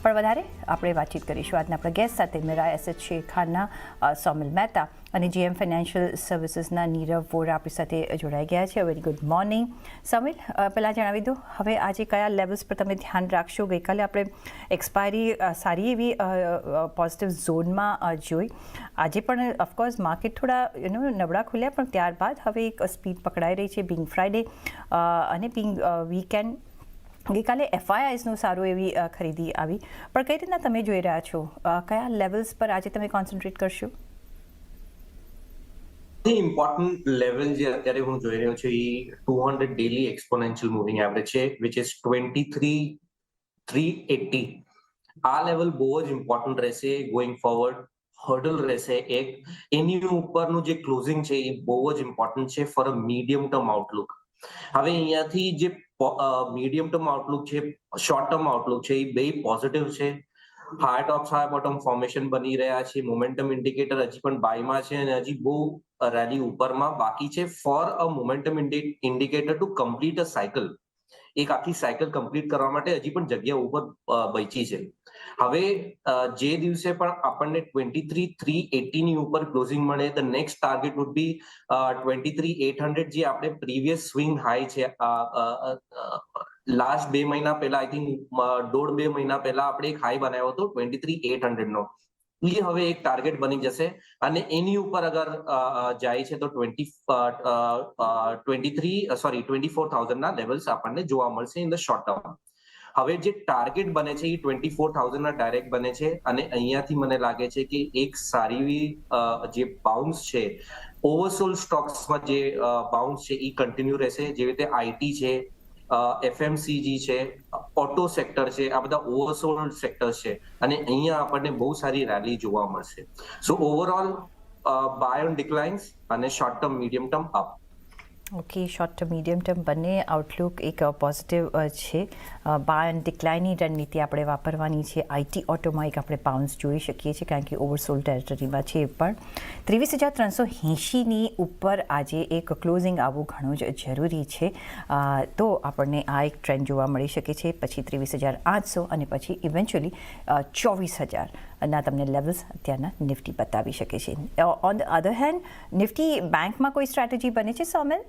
પણ વધારે આપણે વાતચીત કરીશું આજના આપણા ગેસ્ટ સાથે મેરા એસેટ શેરખાના સોમિલ મહેતા અને જીએમ ફાઇનાન્શિયલ સર્વિસીસના નીરવ વોરા આપણી સાથે જોડાઈ ગયા છે. Very good morning sawmill. પહેલાં જણાવી દો હવે આજે કયા લેવલ્સ પર તમે ધ્યાન રાખશો. ગઈકાલે આપણે એક્સપાયરી સારી એવી પોઝિટિવ ઝોનમાં જોઈ. આજે પણ ઓફકોર્સ માર્કેટ થોડા નબળા ખુલ્યા પણ ત્યારબાદ હવે એક સ્પીડ પકડાઈ રહી છે બિંગ ફ્રાઇડે અને બિંગ વીકેન્ડ. ગઈકાલે એફઆઈઆઈસનું સારું એવી ખરીદી આવી પણ કઈ રીતના તમે જોઈ રહ્યા છો કયા લેવલ્સ પર આજે તમે કોન્સન્ટ્રેટ કરશો? ઇમ્પોર્ટન્ટ લેવલ જે અત્યારે હું જોઈ રહ્યો છું એ 200 ડેલી એક્સપોનેન્શિયલ મૂવિંગ એવરેજ છે વિચ ઇઝ 23,380. આ લેવલ બહુ જ ઇમ્પોર્ટન્ટ રહેશે ગોઈંગ ફોરવર્ડ. હર્ડલ રહેશે એક. એની ઉપરનું જે ક્લોઝિંગ છે એ બહુ જ ઇમ્પોર્ટન્ટ છે for a medium term Outlook. હવે અહીંયાથી જે મીડિયમ ટર્મ આઉટલુક છે શોર્ટ ટર્મ આઉટલુક છે એ બે પોઝિટિવ છે. High tops high bottom formation બની રહ્યા છે. મોમેન્ટમ ઇન્ડિકેટર હજી પણ બાયમાં છે અને હજી બહુ રેલી ઉપરમાં બાકી છે for a momentum indicator to complete a cycle. એક આખી સાયકલ કમ્પ્લીટ કરવા માટે હજી પણ જગ્યા ઉપર બચી છે. હવે જે દિવસે પણ આપણને 23,380 ની ઉપર ક્લોઝિંગ મળે the next target would be 23,800 જે આપણે પ્રીવિયસ સ્વિંગ હાઈ છે લાસ્ટ 2 મહિના પહેલા આઈ થિંક 1.5-2 મહિના પહેલા આપણે એક હાઈ બનાવ્યો હતો 23,800 નો. એ હવે એક ટાર્ગેટ બની જશે અને એની ઉપર અગર જાય છે તો 24,000 ના લેવલ્સ આપણને જોવા મળશે ઇન ધ શોર્ટ ટર્મ. હવે જે ટાર્ગેટ બને છે એ 24,000 ના ડાયરેક્ટ બને છે અને અહીંયાથી મને લાગે છે કે એક સારી જે બાઉન્સ છે ઓવરસોલ્ડ સ્ટોક્સમાં જે બાઉન્સ છે એ કન્ટિન્યુ રહેશે. જેવી રીતે આઈટી છે, એફએમસીજી છે, ઓટો સેક્ટર છે, આ બધા ઓવરસોલ્ડ સેક્ટર્સ છે અને અહીંયા આપણને બહુ સારી રેલી જોવા મળશે. સો ઓવરઓલ બાય ઓન ડિક્લાઇન્સ અને short term medium term up. Okay, short term medium term બંને આઉટલુક એક પોઝિટિવ છે. બાય એન્ડ ડિક્લાઇનની રણનીતિ આપણે વાપરવાની છે. આઈટી ઓટોમાં એક આપણે બાઉન્સ જોઈ શકીએ છીએ કારણ કે ઓવરસોલ્ડ ટેરેટરીમાં છે. પણ 23,380ની ઉપર આજે એક ક્લોઝિંગ આવવું ઘણું જ જરૂરી છે. તો આપણને આ એક ટ્રેન્ડ જોવા મળી શકે છે. પછી 23,800 અને પછી ઇવેન્ચ્યુઅલી 24,000 ના તમને લેવલ્સ અત્યારના નિફ્ટી બતાવી શકે છે. On the other hand Nifty બેંકમાં કોઈ સ્ટ્રેટેજી બને છે સોમિલ?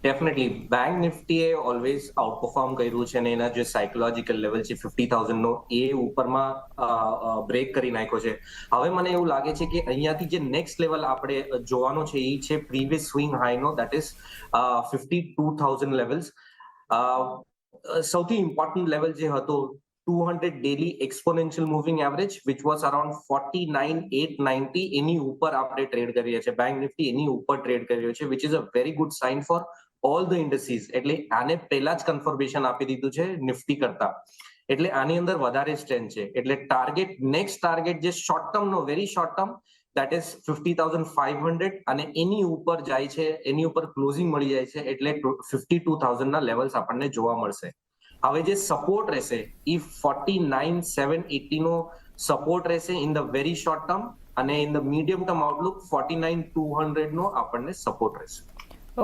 ડેફિનેટલી બેંક નિફ્ટીએ ઓલવેઝ આઉટપરફોર્મ કર્યું છે અને એના જે સાયકોલોજીકલ લેવલ છે 50,000 નો એ ઉપરમાં બ્રેક કરી નાખ્યો છે. હવે મને એવું લાગે છે કે અહીંયાથી જે નેક્સ્ટ લેવલ આપણે જોવાનો છે એ છે પ્રીવિયસ સ્વિંગ હાઈનો દેટ ઇઝ 52,000 લેવલ્સ. સૌથી ઇમ્પોર્ટન્ટ લેવલ જે હતો 200 daily exponential moving average which was around 49,890 એની ઉપર આપણે ટ્રેડ કરીએ છીએ. બેંક નિફ્ટી એની ઉપર ટ્રેડ કર્યો છે which is a very good sign for all the industries. એટલે આને પહેલા જ કન્ફર્મેશન આપી દીધું છે નિફ્ટી કરતા. એટલે આની અંદર વધારે સ્ટ્રેન્થ છે. એટલે ટાર્ગેટ નેક્સ્ટ ટાર્ગેટ જે short term know very short term that is 50,500 અને એની ઉપર જાય છે એની ઉપર ક્લોઝિંગ મળી જાય છે એટલે 52,000 ના લેવલ્સ આપણને જોવા મળશે. હવે જે સપોર્ટ રહેશે એ 49,780 નો સપોર્ટ રહેશે in the very short term અને in the medium term outlook 49,200 નો આપણને સપોર્ટ રહેશે.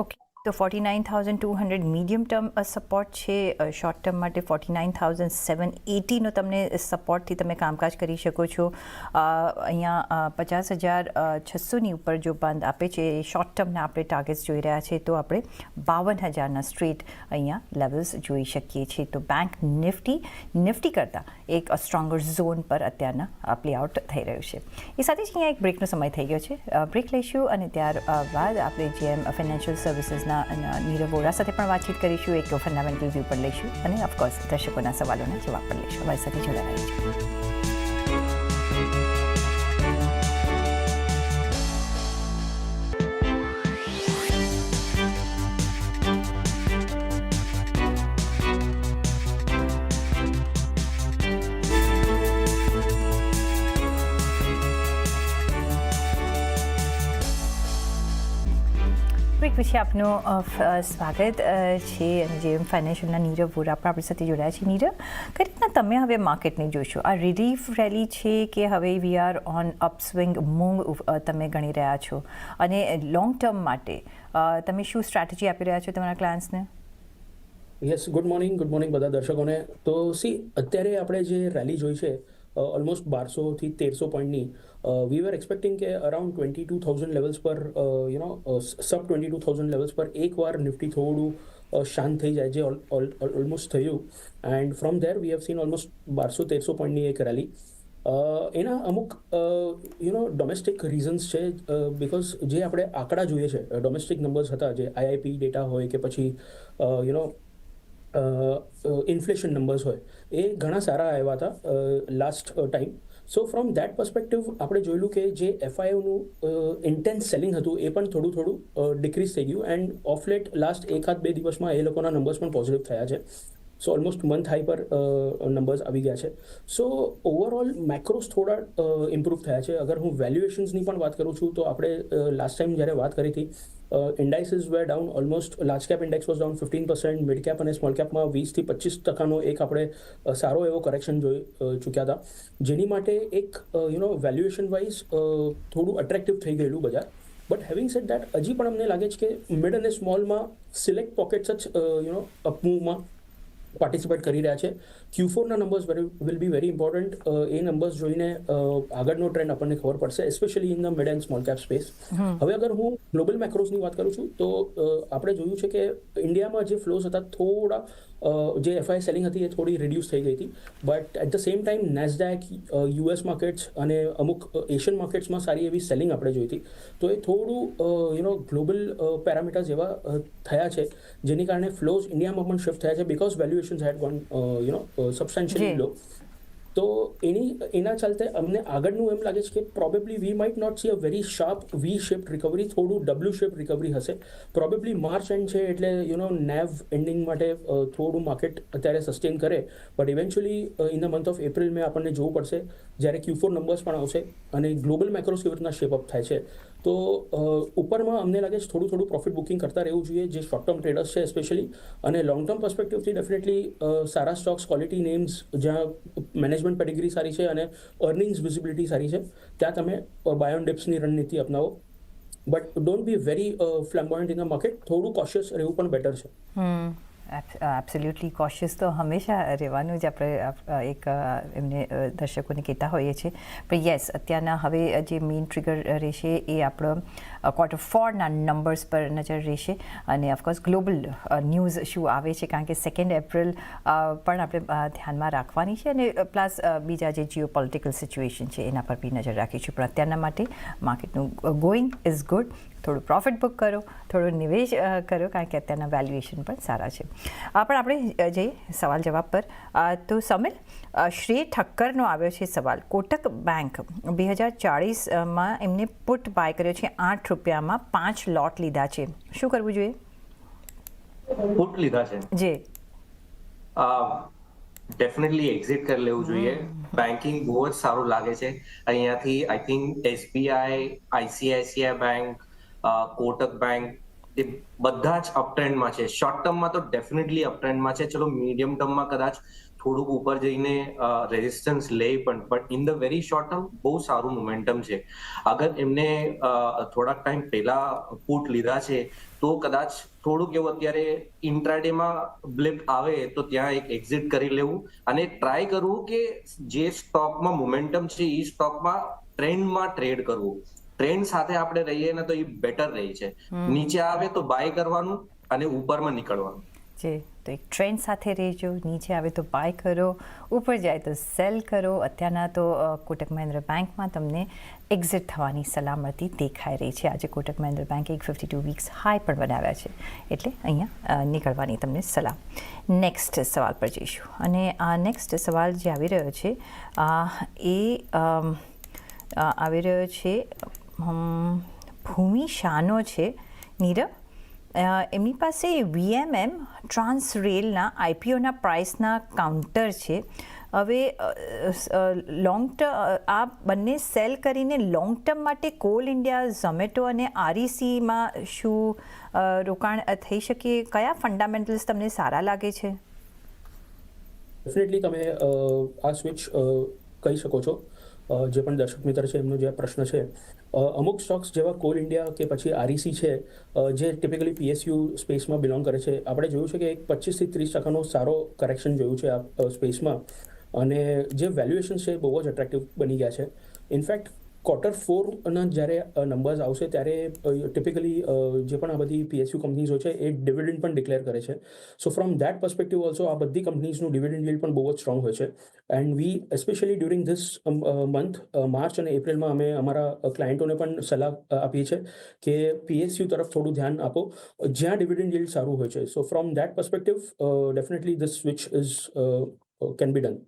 ઓકે, તો 49,200 મીડિયમ ટર્મ સપોર્ટ છે. શોર્ટ ટર્મ માટે 49,780નો તમને સપોર્ટથી તમે કામકાજ કરી શકો છો. અહીંયા 50,600ની ઉપર જો બંધ આપે છે શોર્ટ ટર્મના આપણે ટાર્ગેટ્સ જોઈ રહ્યા છે તો આપણે 52,000ના સ્ટ્રેટ અહીંયા લેવલ્સ જોઈ શકીએ છીએ. તો બેંક નિફ્ટી કરતાં એક સ્ટ્રોંગર ઝોન પર અત્યારના પ્લે આઉટ થઈ રહ્યું છે. એ સાથે જ અહીંયા એક બ્રેકનો સમય થઈ ગયો છે. બ્રેક લઈશું અને ત્યારબાદ આપણે જેમ ફાઇનાન્શિયલ સર્વિસીસના નીરવ વોરા સાથે પણ વાતચીત કરીશું. એક ફંડામેન્ટલ વ્યૂ પર લઈશું અને ઓફકોર્સ દર્શકોના સવાલોના જવાબ પણ લઈશું. અમારી સાથે જોડાયા રહીશું. પછી આપનું સ્વાગત છે. જેમ ફાઇનાન્શિયલના નીરવ વોરા પણ આપણી સાથે જોડાયા છે. નીરવ, કઈ રીતના તમે હવે માર્કેટને જોશો? આ રિલીફ રેલી છે કે હવે વી આર ઓન અપસ્વિંગ મૂવ તમે ગણી રહ્યા છો અને લોંગ ટર્મ માટે તમે શું સ્ટ્રેટેજી આપી રહ્યા છો તમારા ક્લાયન્ટ્સને? યસ, ગુડ મોર્નિંગ બધા દર્શકોને. તો અત્યારે આપણે જે રેલી જોઈ છે ઓલમોસ્ટ 1200 થી 1300 પોઈન્ટની, વી વર એક્સપેક્ટિંગ કે અરાઉન્ડ 22,000 લેવલ્સ પર સબ 22,000 લેવલ્સ પર એકવાર નિફ્ટી થોડું શાંત થઈ જાય, જે ઓલમોસ્ટ થયું. And from there we have seen almost 1200-1300 પોઈન્ટની એક રેલી. એના અમુક ડોમેસ્ટિક રીઝન્સ છે, બિકોઝ જે આપણે આંકડા જોઈએ છે, ડોમેસ્ટિક નંબર્સ હતા, જે આઈઆઈપી ડેટા હોય કે પછી ઇન્ફ્લેશન નંબર્સ હોય, એ ઘણા સારા આવ્યા હતા last time. So from that perspective આપણે જોયેલું કે જે એફઆઈઓનું ઇન્ટેન્સ સેલિંગ હતું એ પણ થોડું ડિક્રીઝ થઈ ગયું. એન્ડ ઓફ લેટ લાસ્ટ 1-2 દિવસમાં એ લોકોના નંબર્સ પણ પોઝિટિવ થયા છે. સો ઓલમોસ્ટ મંથ હાઈ પર નંબર્સ આવી ગયા છે. સો ઓવરઓલ મેક્રોસ થોડા ઇમ્પ્રૂવ થયા છે. અગર હું વેલ્યુએશન્સની પણ વાત કરું છું તો આપણે લાસ્ટ ટાઈમ જ્યારે વાત કરી હતી, indices were down almost. Large cap index was down 15%, mid cap અને સ્મોલ કેપમાં 20-25% એક આપણે સારો એવો કરેક્શન જોઈ ચૂક્યા હતા, જેની માટે એક વેલ્યુએશન વાઇઝ થોડું અટ્રેક્ટિવ થઈ ગયેલું બજાર. બટ હેવિંગ સેડ દેટ, હજી પણ અમને લાગે છે કે મિડ અને સ્મોલમાં સિલેક્ટ પોકેટ્સ જ અપમૂવમાં પાર્ટિસિપેટ કરી રહ્યા છે. Q4ના numbers will be very important. એ નંબર્સ જોઈને આગળનો ટ્રેન્ડ આપણને ખબર પડશે, especially in the mid and small cap space. હવે અગર હું ગ્લોબલ મેક્રોસની વાત કરું છું તો આપણે જોયું છે કે ઇન્ડિયામાં જે ફ્લોઝ હતા થોડા, જે એફઆઈ સેલિંગ હતી એ થોડી રિડ્યુસ થઈ ગઈ હતી. But at the same time Nasdaq, US markets અને અમુક એશિયન માર્કેટ્સમાં સારી એવી સેલિંગ આપણે જોઈ હતી. તો એ થોડું ગ્લોબલ પેરામીટર્સ એવા થયા છે, જેની કારણે ફ્લોઝ ઇન્ડિયામાં પણ શિફ્ટ થયા છે, because valuations had gone substantially low. તો એના ચાલતે અમને આગળનું એમ લાગે છે કે probably we might not see a very sharp V shape recovery, થોડું ડબલ્યુ શેપ રિકવરી હશે. પ્રોબેબલી માર્ચ એન્ડ છે એટલે નેવ એન્ડિંગ માટે થોડું માર્કેટ અત્યારે સસ્ટેન કરે. But eventually in the month of April May આપણને જોવું પડશે, જ્યારે Q4 નંબર્સ પણ આવશે અને ગ્લોબલ મેક્રોસ કેવી રીતના શેપઅપ થાય છે. તો ઉપરમાં અમને લાગે છે થોડું પ્રોફિટ બુકિંગ કરતા રહેવું જોઈએ, જે શોર્ટ ટર્મ ટ્રેડર્સ છે સ્પેશિયલી. અને લોંગ ટર્મ પર્સપેક્ટિવથી ડેફિનેટલી સારા સ્ટોક્સ, ક્વોલિટી નેમ્સ જ્યાં મેનેજમેન્ટ પેડિગ્રી સારી છે અને અર્નિંગ્સ વિઝિબિલિટી સારી છે, ત્યાં તમે બાય ઓન ડિપ્સની રણનીતિ અપનાવો. But don't be very flamboyant in the market. થોડું કોશિયસ રહેવું પણ બેટર છે. એબ્સોલ્યુટલી કોશિયસ તો હંમેશા રહેવાનું જ આપણે એક એમને દર્શકોને કહેતા હોઈએ છીએ. પણ યસ, અત્યારના હવે જે મેઇન ટ્રિગર રહેશે એ આપણો Q4ના નંબર્સ પર નજર રહેશે અને ઓફકોર્સ ગ્લોબલ ન્યૂઝ શું આવે છે, કારણ કે 2 એપ્રિલ પણ આપણે ધ્યાનમાં રાખવાની છે અને પ્લસ બીજા જે જીઓ પોલિટિકલ સિચ્યુએશન છે એના પર બી નજર રાખીશું. પણ અત્યારના માટે માર્કેટનું ગોઈંગ ઇઝ ગુડ. થોડું પ્રોફિટ બુક કરો, થોડો નિવેશ કરો, કારણ કે અત્યારના વેલ્યુએશન પણ સારા છે. પણ આપણે જઈએ સવાલ જવાબ પર. તો સમિલ, શ્રેય ઠક્કરનો આવ્યો છે સવાલ. કોટક બેંક 2040માં એમને પુટ બાય કર્યો છે 8 રૂપિયામાં, 5 લોટ લીધા છે. શું કરવું જોઈએ? પુટ લીધા છે જી, ડેફિનેટલી એક્ઝિટ કરી લેવું જોઈએ. બેન્કિંગ બહુ જ સારું લાગે છે. અહીંયાથી I think SBI, ICICI bank, Kotak bank, એ બધા જ અપટ્રેન્ડમાં છે. શોર્ટ ટર્મમાં તો ડેફિનેટલી અપટ્રેન્ડમાં છે. ચલો મીડિયમ ટર્મમાં કદાચ થોડુંક ઉપર જઈને રેઝિસ્ટન્સ લે, પણ but in the very short term બહુ સારું મોમેન્ટમ છે. અગર એમને થોડાક ટાઈમ પહેલા પુટ લીધા છે તો કદાચ થોડુંક એવું અત્યારે ઇન્ટ્રાડેમાં બ્લિપ આવે તો ત્યાં એક એક્ઝિટ કરી લેવું અને ટ્રાય કરવું કે જે સ્ટોકમાં મોમેન્ટમ છે એ સ્ટોકમાં ટ્રેન્ડમાં ટ્રેડ કરવું. ટ્રેન્ડ સાથે આપણે રહીએ ને તો એ બેટર રહે છે. નીચે આવે તો બાય કરવાનું અને ઉપરમાં નીકળવાનું. જી, તો એક ટ્રેન્ડ સાથે રહેજો. નીચે આવે તો બાય કરો, ઉપર જાય તો સેલ કરો. અત્યારના તો કોટક મહિન્દ્રા બેંકમાં તમને એક્ઝિટ થવાની સલામતી દેખાઈ રહી છે. આજે કોટક મહિન્દ્રા બેંકે 52 વીક્સ હાઈ પણ બનાવ્યા છે, એટલે અહીંયા નીકળવાની તમને સલાહ. નેક્સ્ટ સવાલ પર જઈશું અને આ નેક્સ્ટ સવાલ જે આવી રહ્યો છે એ આવી રહ્યો છે ભૂમિ શાહનો છે. નીરવ, એમની પાસે VMM ટ્રાન્સરેલના IPOના પ્રાઇસના કાઉન્ટર છે. હવે લોંગ ટર્મ આ બંને સેલ કરીને લોંગ ટર્મ માટે કોલ ઇન્ડિયા, ઝોમેટો અને RECમાં શું રોકાણ થઈ શકે? કયા ફંડામેન્ટલ્સ તમને સારા લાગે છે? ડેફિનેટલી તમે આ સ્વિચ કહી શકો છો. જે પણ દર્શક મિત્ર છે એમનો જે પ્રશ્ન છે, અમુક સ્ટોક્સ જેવા કોલ ઇન્ડિયા કે પછી આરઈસી છે, જે ટિપિકલી પીએસયુ સ્પેસમાં બિલોંગ કરે છે, આપણે જોયું છે કે એક 25 થી 30% સારો કરેક્શન જોયું છે આ સ્પેસમાં, અને જે વેલ્યુએશન છે બહુ જ અટ્રેક્ટિવ બની ગયા છે. ઇનફેક્ટ Q4ના જ્યારે નંબર્સ આવશે ત્યારે ટિપિકલી જે પણ આ બધી પીએસયુ કંપનીઝ હોય છે એ ડિવિડન્ડ પણ ડિક્લેર કરે છે. સો ફ્રોમ ધેટ પર્સપેક્ટિવ ઓલ્સો આ બધી કંપનીઝનું ડિવિડન્ડ yield પણ બહુ જ સ્ટ્રોંગ હોય છે. And we especially during this month, March અને એપ્રિલમાં અમે અમારા ક્લાયન્ટોને પણ સલાહ આપીએ છીએ કે પીએસયુ તરફ થોડું ધ્યાન આપો જ્યાં ડિવિડન્ડ yield સારું હોય છે. સો from that perspective definitely this switch is can be done.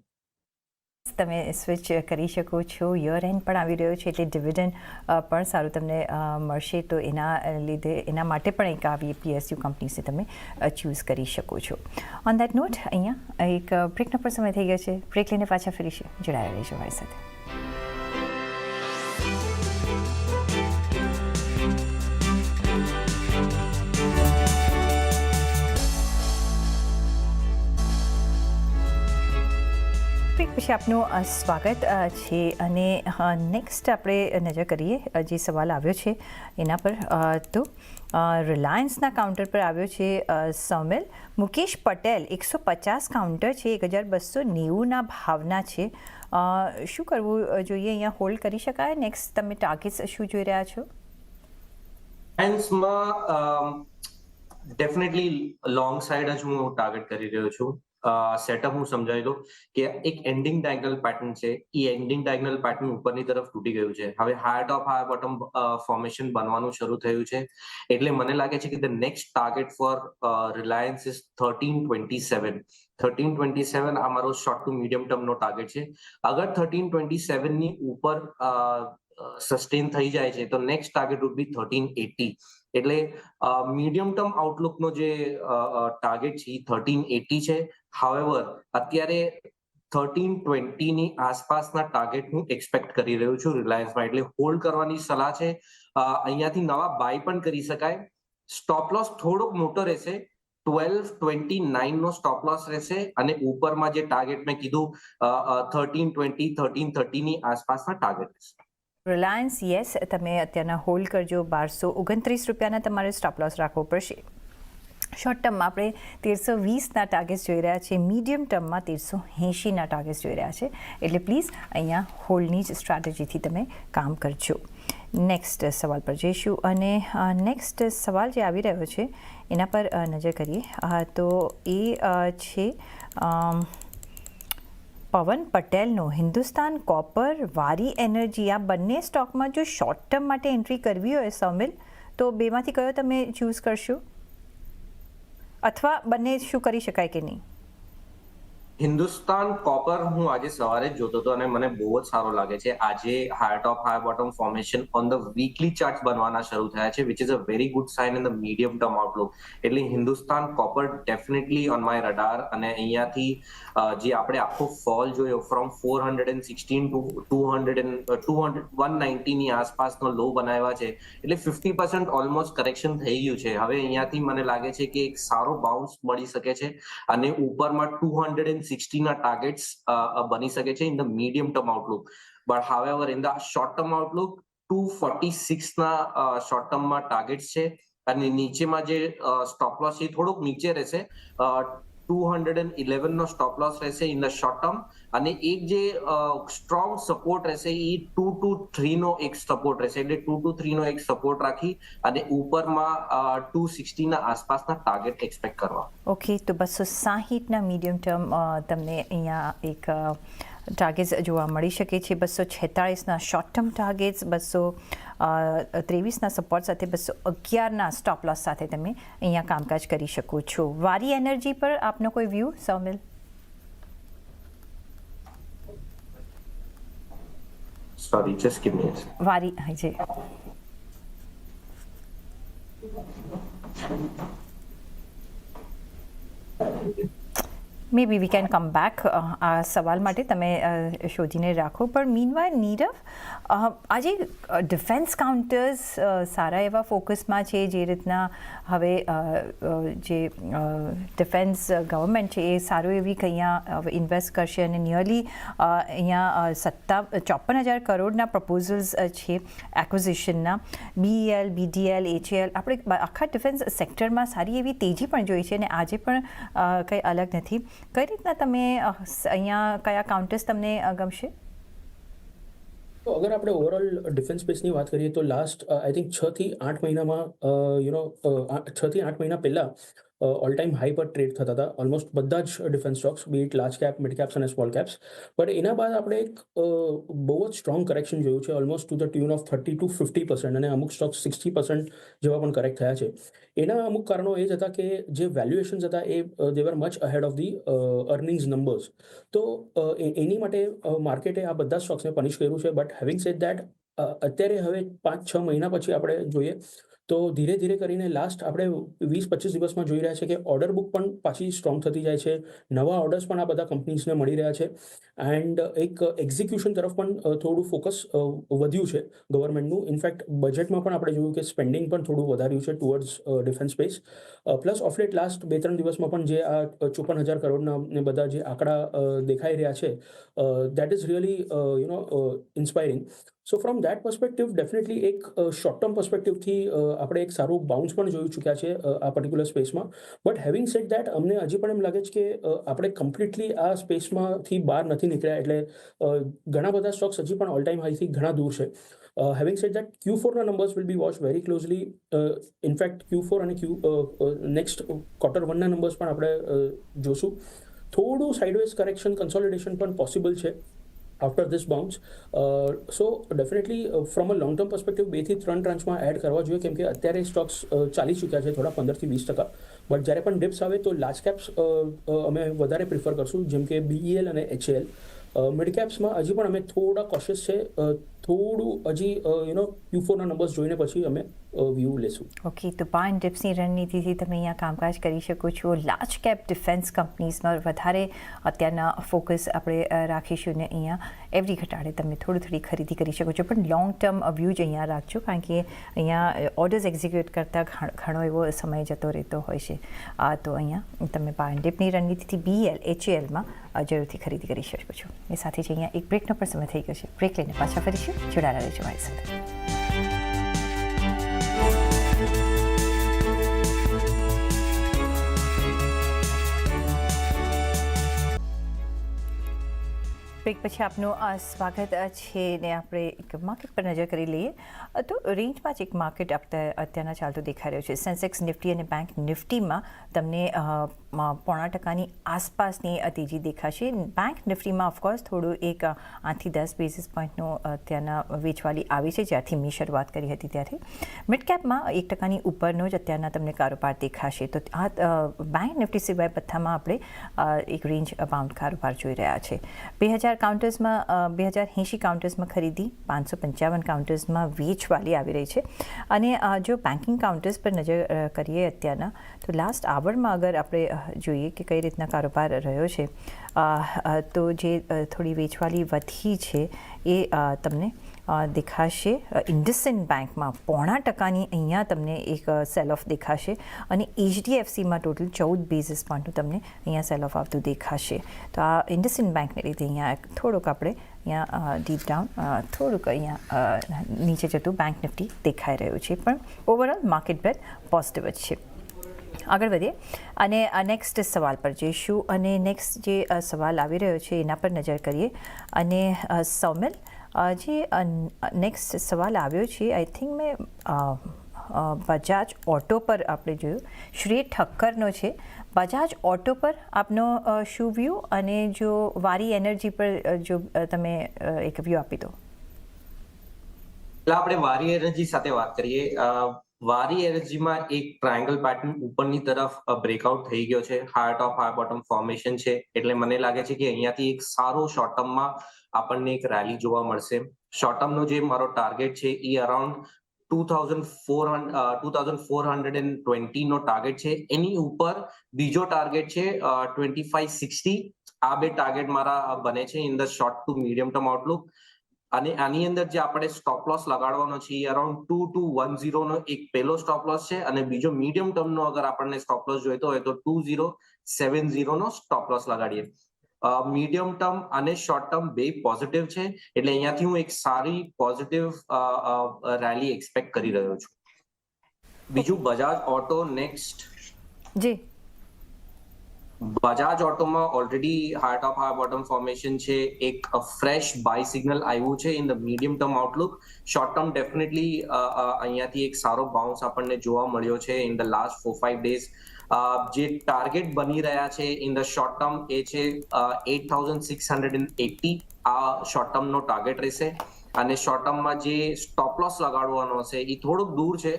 તમે સ્વિચ કરી શકો છો. યર એન્ડ પણ આવી રહ્યો છે એટલે ડિવિડન્ડ પણ સારું તમને મળશે, તો એના લીધે એના માટે પણ એક આવી પીએસયુ કંપનીઝને તમે ચૂઝ કરી શકો છો. ઓન દેટ નોટ અહીંયા એક બ્રેકનો પણ સમય થઈ ગયો છે. બ્રેક લઈને પાછા ફરીશું. જોડાયા રહેજો મારી સાથે. પછી આપનું સ્વાગત છે, અને નેક્સ્ટ આપણે નજર કરીએ જે સવાલ આવ્યો છે એના પર. તો રિલાયન્સના કાઉન્ટર પર આવ્યો છે સૌમિલ. મુકેશ પટેલ 150 કાઉન્ટર છે, 1290ના ભાવના છે. શું કરવું જોઈએ? અહીંયા હોલ્ડ કરી શકાય? નેક્સ્ટ તમે ટાર્ગેટ્સ શું જોઈ રહ્યા છો? રિલાયન્સમાં ડેફિનેટલી લોંગ સાઈડ જ હું ટાર્ગેટ કરી રહ્યો છું. સેટઅપ હું સમજાવી દઉં કે એક એન્ડિંગ ડાયગનલ પેટર્ન છે, એ એન્ડિંગ ડાયગનલ પેટર્ન ઉપરની તરફ તૂટી ગયું છે. હવે higher top higher bottom formation બનવાનું શરૂ થયું છે, એટલે મને લાગે છે કે the next target for Reliance is 1327. 1327 આ મારો શોર્ટ ટુ મીડિયમ ટર્મનો ટાર્ગેટ છે. અગર 1327 ની ઉપર સસ્ટેન થઈ જાય છે તો નેક્સ્ટ ટાર્ગેટ વુડ બી 1380. એટલે મીડિયમ ટર્મ આઉટલુકનો જે ટાર્ગેટ છે એ 1380 છે. હાવેવર અત્યારે 1320 ની આસપાસના ટાર્ગેટ હું એક્સપેક્ટ કરી રહ્યો છું રિલાયન્સમાં, એટલે હોલ્ડ કરવાની સલાહ છે. અહીંયાથી નવા બાય પણ કરી શકાય. સ્ટોપ લોસ થોડોક મોટો રહેશે, 1229 નો સ્ટોપ લોસ રહેશે, અને ઉપરમાં જે ટાર્ગેટ મેં કીધું 1320 1330 ની આસપાસના ટાર્ગેટ રહેશે. રિલાયન્સ યસ, તમે અત્યારના હોલ્ડ કરજો. 1229 રૂપિયાના તમારે સ્ટોપ લોસ રાખવો પડશે. શોર્ટ ટર્મમાં આપણે 1320ના ટાર્ગેટ્સ જોઈ રહ્યા છીએ, મીડિયમ ટર્મમાં 1380ના ટાર્ગેટ્સ જોઈ રહ્યા છે. એટલે પ્લીઝ અહીંયા હોલ્ડની જ સ્ટ્રેટેજીથી તમે કામ કરજો. નેક્સ્ટ સવાલ પર જઈશું, અને નેક્સ્ટ સવાલ જે આવી રહ્યો છે એના પર નજર કરીએ. તો એ છે પવન પટેલનો હિન્દુસ્તાન કોપર, વારી એનર્જી. આ બંને સ્ટોકમાં જો શોર્ટ ટર્મ માટે એન્ટ્રી કરવી હોય સૌમિલ, તો બેમાંથી કયો તમે ચૂઝ કરશો, અથવા બંને શું કરી શકાય કે નહીં? હિન્દુસ્તાન કોપર હું આજે સવારે જ જોતો હતો અને મને બહુ જ સારો લાગે છે. આજે higher top higher bottom formation on the weekly chart બનવાના શરૂ થયા છે, which is a very good sign in the medium term outlook. એટલે Hindustan copper definitely on my radar. અને અહીંયાથી જે આપણે આખો ફોલ જોયો ફ્રોમ 416 ટુ 190 ની આસપાસનો લો બનાવ્યા છે, એટલે 50% ઓલમોસ્ટ કરેક્શન થઈ ગયું છે. હવે અહીંયાથી મને લાગે છે કે એક સારો બાઉન્સ મળી શકે છે, અને ઉપરમાં 260 ના ટાર્ગેટ્સ બની શકે છે in the medium term Outlook. But however in the short term Outlook 246 ના શોર્ટ ટર્મમાં ટાર્ગેટ્સ છે, અને નીચેમાં જે સ્ટોપ લોસ એ થોડુંક નીચે રહેશે. 211 નો સ્ટોપ લોસ રહેશે ઇન ધ શોર્ટ ટર્મ, અને એક જે સ્ટ્રોંગ સપોર્ટ રહેશે એ 223 નો એક સપોર્ટ રહેશે. એટલે 223 નો એક સપોર્ટ રાખી અને ઉપરમાં 260 ના આસપાસના ટાર્ગેટ એક્સપેક્ટ કરવા. ઓકે, તો 260ના મીડિયમ ટર્મ તમને અહીંયા એક ટાર્ગેટ્સ જોવા મળી શકે છે. 246ના શોર્ટ ટર્મ ટાર્ગેટ્સ, 223ના સપોર્ટ સાથે 211ના સ્ટોપ લોસ સાથે તમે અહીંયા કામકાજ કરી શકો છો. વારી એનર્જી પર આપનો કોઈ view Saumil? Sorry, just give me. Waaree ji May B V can come back આ સવાલ માટે તમે શોધીને રાખો. પણ મીનવાઇલ નીરવ, આજે ડિફેન્સ કાઉન્ટર્સ સારા એવા ફોકસમાં છે, જે રીતના હવે જે ડિફેન્સ ગવર્મેન્ટ છે એ સારું એવી અહીંયા ઇન્વેસ્ટ કરશે અને નિયરલી અહીંયા 54,000 કરોડના પ્રપોઝલ્સ છે એક્વિઝિશનના. BEL, BDL, HAL, આપણે આખા ડિફેન્સ સેક્ટરમાં સારી એવી તેજી પણ જોઈ છે અને આજે પણ કંઈ અલગ નથી. કઈ રીતના તમે અહીંયા કયા કાઉન્ટર્સ તમને ગમશે? તો અગર આપણે ઓવરઓલ ડિફેન્સ સ્પેસની વાત કરીએ તો લાસ્ટ આઈ થિંક 6 થી 8 મહિનામાં 6 થી 8 મહિના પહેલા ઓલ ટાઈમ હાઈ પર ટ્રેડ થતા હતા ઓલમોસ્ટ બધા જ defence stocks, be it large cap, mid caps અને સ્મોલ કેપ્સ. બટ એના બાદ આપણે એક બહુ જ સ્ટ્રોંગ કરેક્શન જોયું છે, almost to the tune of 30 to 50%, અને અમુક સ્ટોક્સ 60% જેવા પણ કરેક્ટ થયા છે. એના અમુક કારણો એ જ હતા કે જે વેલ્યુએશન્સ હતા એ they were much ahead of the earnings numbers. તો એની માટે માર્કેટે આ બધા સ્ટોક્સને પનિશ કર્યું છે. બટ હેવિંગ સેડ દેટ, અત્યારે હવે 5-6 મહિના પછી આપણે જોઈએ તો ધીરે ધીરે કરીને લાસ્ટ આપણે 20-25 દિવસમાં જોઈ રહ્યા છે કે ઓર્ડર બુક પણ પાછી સ્ટ્રોંગ થતી જાય છે, નવા ઓર્ડર્સ પણ આ બધા કંપનીઝને મળી રહ્યા છે, એન્ડ એક એક્ઝિક્યુશન તરફ પણ થોડું ફોકસ વધ્યું છે ગવર્મેન્ટનું. ઇનફેક્ટ બજેટમાં પણ આપણે જોયું કે સ્પેન્ડિંગ પણ થોડું વધાર્યું છે towards defence space. Plus of late last 2-3 દિવસમાં પણ જે આ 54,000 કરોડના ને બધા જે આંકડા દેખાઈ રહ્યા છે, that is really inspiring. So from that perspective definitely એક શોર્ટ ટર્મ પર્સપેક્ટિવથી આપણે એક સારું બાઉન્સ પણ જોઈ ચૂક્યા છે આ પર્ટિક્યુલર સ્પેસમાં. બટ હેવિંગ સેડ દેટ, અમને હજી પણ એમ લાગે છે કે આપણે કમ્પ્લીટલી આ સ્પેસમાંથી બહાર નથી નીકળ્યા, એટલે ઘણા બધા સ્ટોક્સ હજી પણ ઓલ ટાઈમ હાઈથી ઘણા દૂર છે. હેવિંગ સેડ દેટ, Q4 ના numbers will B watch very closely. In fact Q4 અને નેક્સ્ટ ક્વાર્ટર 1ના નંબર્સ પણ આપણે જોશું. થોડું સાઇડવેઝ કરેક્શન, કન્સોલિડેશન પણ પોસિબલ છે after this bounce. So definitely from a long term perspective 2 થી 3 ટ્રાન્ચમાં એડ કરવા જોઈએ, કેમ કે અત્યારે સ્ટોક્સ ચાલી ચૂક્યા છે થોડા 15-20%. બટ જ્યારે પણ ડિપ્સ આવે તો લાર્જ કેપ્સ અમે વધારે પ્રિફર કરશું, જેમ કે BEL અને HAL. મિડ કેપ્સમાં હજી પણ અમે થોડા કોશિયસ છે, થોડું હજી Q4ના નંબર્સ જોઈને પછી અમે વ્યૂ લેશું. ઓકે, તો બાય એન્ડ ડિપ્સની રણનીતિથી તમે અહીંયા કામકાજ કરી શકો છો. લાર્જ કેપ ડિફેન્સ કંપનીઝમાં વધારે અત્યારના ફોકસ આપણે રાખીશું ને અહીંયા એવરી ઘટાડે તમે થોડી ખરીદી કરી શકો છો. પણ લોંગ ટર્મ વ્યૂ જ અહીંયા રાખજો, કારણ કે અહીંયા ઓર્ડર્સ એક્ઝિક્યુટ કરતાં ઘણો એવો સમય જતો રહેતો હોય છે. તો અહીંયા તમે બાય એન્ડ ડિપની રણનીતિથી BEL, HALમાં જરૂરથી ખરીદી કરી શકો છો. એ સાથે જ અહીંયા એક બ્રેકનો પણ સમય થઈ ગયો છે. બ્રેક લઈને પાછા ફરીશું. જોડાયેલા રહેજો મારી સાથે. બ્રેક પછી આપનું સ્વાગત છે ને આપણે એક માર્કેટ પર નજર કરી લઈએ તો રેન્જમાં જ એક માર્કેટ અત્યારના ચાલતું દેખાઈ રહ્યું છે. સેન્સેક્સ, નિફ્ટી અને બેંક નિફ્ટીમાં તમને 0.5% આસપાસની તેજી દેખાશે. બેંક નિફ્ટીમાં ઓફકોર્સ થોડું એક 8 થી 10 બેઝિસ પોઈન્ટનું અત્યારના વેચવાલી આવી છે જ્યારથી મેં શરૂઆત કરી હતી ત્યારથી. મિડ કેપમાં 1% ઉપરનો જ અત્યારના તમને કારોબાર દેખાશે. તો આ બેંક નિફ્ટી સિવાય બધામાં આપણે એક રેન્જ બાઉન્ડ કારોબાર જોઈ રહ્યા છે. 2000 કાઉન્ટર્સમાં 2080 કાઉન્ટર્સમાં ખરીદી, 555 કાઉન્ટર્સમાં વેચવાલી આવી રહી છે. અને જો બેન્કિંગ કાઉન્ટર્સ પર નજર કરીએ અત્યારના, તો લાસ્ટ આવરમાં અગર આપણે જોઈએ કે કઈ રીતના કારોબાર રહ્યો છે, તો જે થોડી વેચવાલી વધી છે એ તમને દેખાશે. ઇન્ડસઇન્ડ બેંકમાં 0.5%ની અહીંયા તમને એક સેલ ઓફ દેખાશે અને HDFCમાં ટોટલ 14 બેઝિસ પોઈન્ટનું તમને અહીંયા સેલ ઓફ આવતું દેખાશે. તો આ ઇન્ડસઇન્ડ બેંકને લીધે અહીંયા થોડુંક આપણે અહીંયા ડીપ ડાઉન થોડુંક અહીંયા નીચે જતું બેંક નિફ્ટી દેખાઈ રહ્યું છે. પણ ઓવરઓલ માર્કેટ બેટ પોઝિટિવ જ છે. આગળ વધીએ અને નેક્સ્ટ સવાલ પર જઈશું. અને નેક્સ્ટ જે સવાલ આવી રહ્યો છે એના પર નજર કરીએ. અને સૌમિલ, જે નેક્સ્ટ સવાલ આવ્યો છે, આઈ થિંક મેં બજાજ ઓટો પર આપણે જોયું, શ્રી ઠક્કરનો છે. બજાજ ઓટો પર આપનો શું વ્યૂ, અને જો વારી એનર્જી પર જો તમે એક વ્યૂ આપી દો. આપણે વારી એનર્જી સાથે વાત કરીએ. વારી એનર્જીમાં એક ટ્રાયંગલ પેટર્ન ઉપરની તરફ બ્રેકઆઉટ થઈ ગયો છે. હાઈ ટોપ હાઈ બોટમ ફોર્મેશન છે, એટલે મને લાગે છે કે અહીંયાથી એક સારો શોર્ટ ટર્મમાં આપણને એક રેલી જોવા મળશે. શોર્ટ ટર્મનો જે મારો ટાર્ગેટ છે એ અરાઉન્ડ 2420 નો ટાર્ગેટ છે. એની ઉપર બીજો ટાર્ગેટ છે 2560. આ બે ટાર્ગેટ મારા બને છે in the short to medium term outlook. અને આની અંદર જે આપણે સ્ટોપ લોસ લગાડવાનો છે એ અરાઉન્ડ 2210 નો એક પહેલો સ્ટોપ લોસ છે, અને બીજો મીડિયમ ટર્મ નો અગર આપણને સ્ટોપ લોસ જોઈતો હોય તો 2070 નો સ્ટોપ લોસ લગાડીએ. મીડિયમ ટર્મ અને શોર્ટ ટર્મ બે પોઝિટિવ છે, એટલે અહીંયાથી હું એક સારી પોઝિટિવ રેલી એક્સપેક્ટ કરી રહ્યો છું. બીજું બજાજ ઓટો નેક્સ્ટ. જી, બજાજ ઓટોમાં ઓલરેડી હાઈ ટોપ હાઈ બોટમ ફોર્મેશન છે. એક ફ્રેશ બાય સિગ્નલ આવ્યું છે in the medium term Outlook. Short term definitely અહીંયાથી એક સારો બાઉન્સ આપણને જોવા મળ્યો છે ઇન ધ લાસ્ટ 4-5 ડેઝ. જે ટાર્ગેટ બની રહ્યા છે ઇન ધ શોર્ટ ટર્મ એ છે 8680. આ શોર્ટ ટર્મ નો ટાર્ગેટ રહેશે, અને શોર્ટ ટર્મમાં જે સ્ટોપ લોસ લગાડવાનો હશે એ થોડુંક દૂર છે,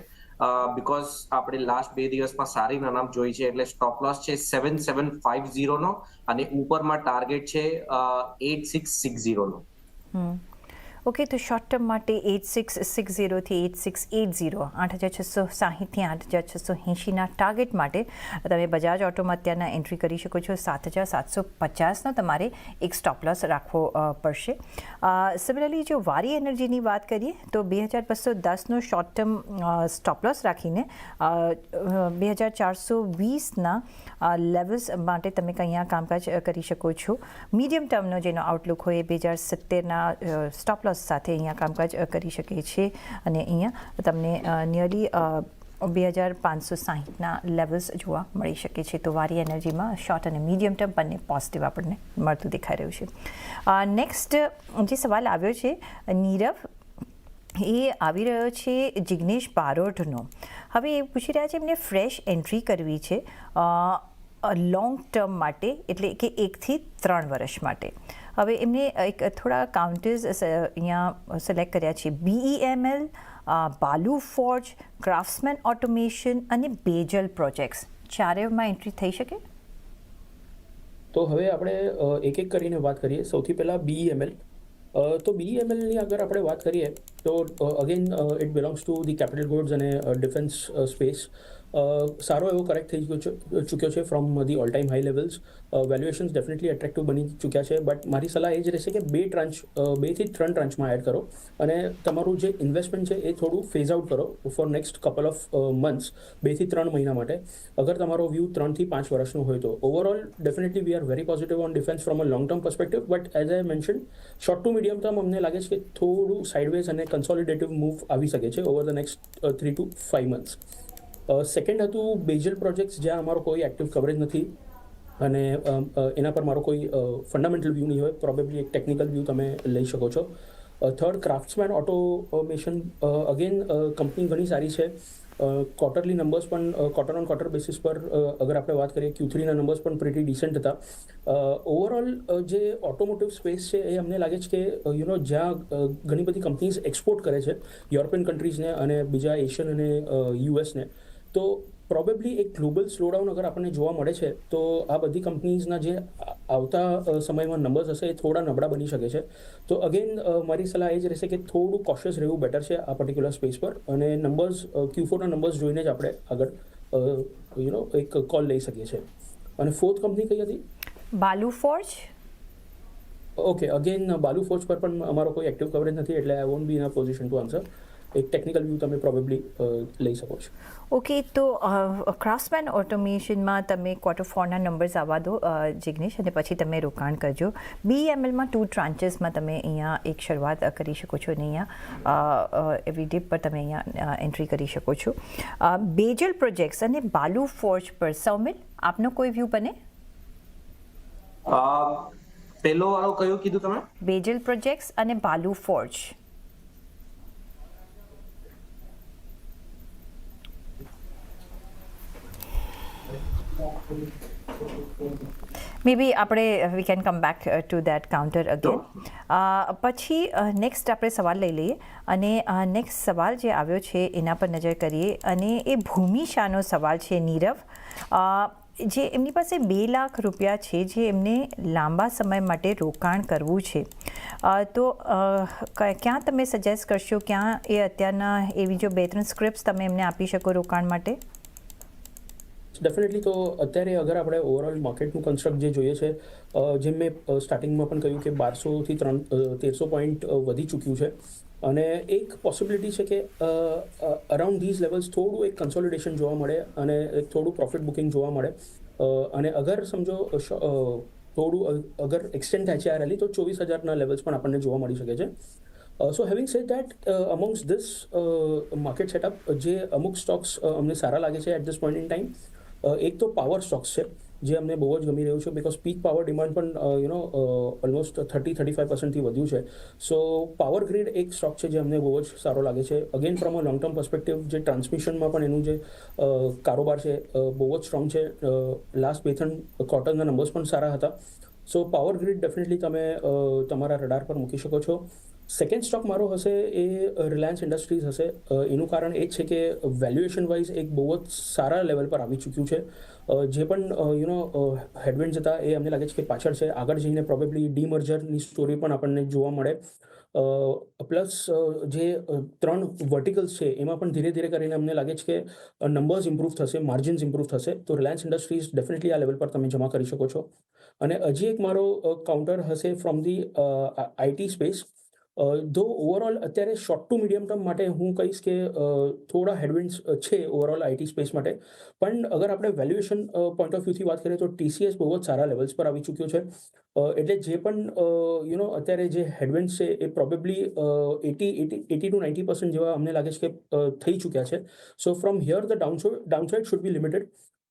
બીકોઝ આપણે લાસ્ટ 2 દિવસમાં સારી રનઅપ જોઈ છે. એટલે સ્ટોપ લોસ છે 7750 નો, અને ઉપરમાં ટાર્ગેટ છે 8660 નો. ઓકે, તો શોર્ટ ટર્મ માટે 8660 થી 8680, 8660થી 8680ના ટાર્ગેટ માટે તમે બજાજ ઓટોમાં અત્યારના એન્ટ્રી કરી શકો છો. 7750નો તમારે એક સ્ટોપ લોસ રાખવો પડશે. સિમિલરલી જો વારી એનર્જીની વાત કરીએ તો 2210નો શોર્ટ ટર્મ સ્ટોપ લોસ રાખીને 2420ના લેવલ્સ માટે તમે અહીંયા કામકાજ કરી શકો છો. મીડિયમ ટર્મનો જેનો આઉટલુક હોય 2070ના સ્ટોપ લોસ સાથે અહીંયા કામકાજ કરી શકે છે, અને અહીંયા તમને નિયરલી 2560ના લેવલ્સ જોવા મળી શકે છે. તો વારી એનર્જીમાં શોર્ટ અને મીડિયમ ટર્મ બંને પોઝિટિવ આપણને મળતું દેખાઈ રહ્યું છે. નેક્સ્ટ જે સવાલ આવ્યો છે નીરવ, એ આવી રહ્યો છે જિગ્નેશ બારોટનો. હવે એ પૂછી રહ્યા છે એમને ફ્રેશ એન્ટ્રી કરવી છે લોંગ ટર્મ માટે, એટલે કે 1 થી 3 વર્ષ માટે. હવે એમને એક થોડા કાઉન્ટર્સ અહીંયા સિલેક્ટ કર્યા છે: BEML, બાલુ ફોર્જ, ક્રાફ્ટ્સમેન ઓટોમેશન અને બેજલ પ્રોજેક્ટ્સ. ચારેયમાં એન્ટ્રી થઈ શકે? તો હવે આપણે એક એક કરીને વાત કરીએ. સૌથી પહેલાં BEML. તો BEMLની અગર આપણે વાત કરીએ તો again it belongs to the capital goods અને ડિફેન્સ સ્પેસ. સારો એવો કરેક્ટ થઈ ચૂક્યો છે from the all time high levels. Valuations definitely attractive બની ચૂક્યા છે, બટ મારી સલાહ એ જ રહેશે કે 2 થી 3 ટ્રાન્ચમાં એડ કરો, અને તમારું જે ઇન્વેસ્ટમેન્ટ છે એ થોડું ફેઝ આઉટ કરો for next couple of months, 2 થી 3 મહિના માટે. અગર તમારો વ્યૂ 3 થી 5 વર્ષનો હોય તો overall definitely we are very positive on defence from a long term perspective. But as I mention, short to medium term અમને લાગે છે કે થોડું સાઇડવેઝ અને કન્સોલિડેટિવ મૂવ આવી શકે છે over the next 3 to 5 months. Second હતું બેજલ પ્રોજેક્ટ્સ, જ્યાં અમારો કોઈ એક્ટિવ કવરેજ નથી અને એના પર મારો કોઈ ફંડામેન્ટલ વ્યૂ નહીં હોય. પ્રોબેબલી એક ટેકનિકલ વ્યૂ તમે લઈ શકો છો. Third, craftsman automation. Again company ઘણી સારી છે. ક્વાર્ટરલી નંબર્સ પણ ક્વાર્ટર ઓન ક્વાર્ટર બેસિસ પર અગર આપણે વાત કરીએ, Q3ના નંબર્સ પણ પ્રિટી ડિસેન્ટ હતા. ઓવરઓલ જે ઓટોમોટિવ સ્પેસ છે એ અમને લાગે છે કે જ્યાં ઘણી બધી કંપનીઝ એક્સપોર્ટ કરે છે યુરોપિયન કન્ટ્રીઝને અને બીજા એશિયન અને યુએસને, તો પ્રોબેબલી એક ગ્લોબલ સ્લોડાઉન અગર આપણને જોવા મળે છે તો આ બધી કંપનીઝના જે આવતા સમયમાં નંબર્સ હશે એ થોડા નબળા બની શકે છે. તો અગેન મારી સલાહ એ જ રહેશે કે થોડું કોશિયસ રહેવું બેટર છે આ પર્ટિક્યુલર સ્પેસ પર, અને નંબર્સ Q4ના નંબર્સ જોઈને જ આપણે આગળ એક કોલ લઈ શકીએ છીએ. અને ફોર્થ કંપની કઈ હતી? બાલુ ફોર્જ. ઓકે, અગેન બાલુ ફોર્જ પર પણ અમારો કોઈ એક્ટિવ કવરેજ નથી, એટલે I want B in a position to answer. એક ટેકનિકલ વ્યૂ તમે પ્રોબેબલી લઈ શકો છો. ઓકે, તો ક્રાફ્ટ્સમેન ઓટોમેશનમાં તમે Q4ના નંબર્સ આવવા દો જિગ્નેશ, અને પછી તમે રોકાણ કરજો. BEMLમાં 2 ટ્રાન્ચેસમાં તમે અહીંયા એક શરૂઆત કરી શકો છો, અને અહીંયા એવરી ડે પર તમે અહીંયા એન્ટ્રી કરી શકો છો. બેજલ પ્રોજેક્ટ્સ અને બાલુ ફોર્જ પર સૌમિલ, આપનો કોઈ વ્યૂ બને? પેલો વાળો કયો કીધું તમે? બેજલ પ્રોજેક્ટ્સ અને બાલુ ફોર્જ. મે બી આપણે we can come back to that counter again. પછી નેક્સ્ટ આપણે સવાલ લઈ લઈએ, અને નેક્સ્ટ સવાલ જે આવ્યો છે એના પર નજર કરીએ, અને એ ભૂમિશાનો સવાલ છે નીરવ. જે એમની પાસે 2 લાખ રૂપિયા છે, જે એમને લાંબા સમય માટે રોકાણ કરવું છે, તો ક્યાં તમે સજેસ્ટ કરશો, ક્યાં એ અત્યારના એવી જો 2-3 સ્ક્રિપ્ટ્સ તમે એમને આપી શકો રોકાણ માટે? ડેફિનેટલી. તો અત્યારે અગર આપણે ઓવરઓલ માર્કેટનું કન્સ્ટ્રક્ટ જે જોઈએ છે, જેમ મેં સ્ટાર્ટિંગમાં પણ કહ્યું કે 1200 થી 1300 પોઈન્ટ વધી ચૂક્યું છે અને એક પોસિબિલિટી છે કે અરાઉન્ડ ધીઝ લેવલ્સ થોડું એક કન્સોલિડેશન જોવા મળે અને એક થોડું પ્રોફિટ બુકિંગ જોવા મળે. અને અગર સમજો થોડું અગર એક્સટેન્ડ થાય છે આ રેલી, તો 24,000ના લેવલ્સ પણ આપણને જોવા મળી શકે છે. So having said that, amongst this market setup જે અમુક સ્ટોક્સ અમને સારા લાગે છે at this point in time, એક તો પાવર સ્ટોક્સ છે જે અમને બહુ જ ગમી રહ્યું છે, બિકોઝ પીક પાવર ડિમાન્ડ પણ ઓલમોસ્ટ 30-35% વધ્યું છે. સો પાવર ગ્રીડ એક સ્ટોક છે જે અમને બહુ જ સારો લાગે છે. Again from a long term perspective જે ટ્રાન્સમિશનમાં પણ એનું જે કારોબાર છે બહુ જ સ્ટ્રોંગ છે. લાસ્ટ 2-3 ક્વાર્ટરના નંબર્સ પણ સારા હતા. સો પાવર ગ્રીડ ડેફિનેટલી તમે તમારા રડાર પર મૂકી શકો છો. સેકન્ડ સ્ટોક મારો હશે એ રિલાયન્સ ઇન્ડસ્ટ્રીઝ હશે. એનું કારણ એ જ છે કે વેલ્યુએશન વાઇઝ એક બહુ જ સારા લેવલ પર આવી ચૂક્યું છે. જે પણ હેડવિન્ડ્સ હતા એ અમને લાગે છે કે પાછળ છે. આગળ જઈને પ્રોબેબલી ડીમર્જરની સ્ટોરી પણ આપણને જોવા મળે. પ્લસ જે 3 વર્ટિકલ્સ છે એમાં પણ ધીરે ધીરે કરીને અમને લાગે છે કે નંબર્સ ઇમ્પ્રૂવ થશે, માર્જિન્સ ઇમ્પ્રૂવ થશે. તો રિલાયન્સ ઇન્ડસ્ટ્રીઝ ડેફિનેટલી આ લેવલ પર તમે જમા કરી શકો છો. અને હજી એક મારો કાઉન્ટર હશે ફ્રોમ ધી આઈટી સ્પેસ. ધો ઓવરઓલ અત્યારે શોર્ટ ટુ મીડિયમ ટર્મ માટે હું કહીશ કે થોડા હેડવિન્ડ્સ છે ઓવરઓલ આઈટી સ્પેસ માટે. પણ અગર આપણે વેલ્યુએશન પોઈન્ટ ઓફ વ્યૂથી વાત કરીએ તો TCS બહુ જ સારા લેવલ્સ પર આવી ચૂક્યો છે. એટલે જે પણ અત્યારે જે હેડવિન્ડ્સ છે એ પ્રોબેબલી 80-90% જેવા અમને લાગે છે કે થઈ ચૂક્યા છે. સો from here the downside should be limited.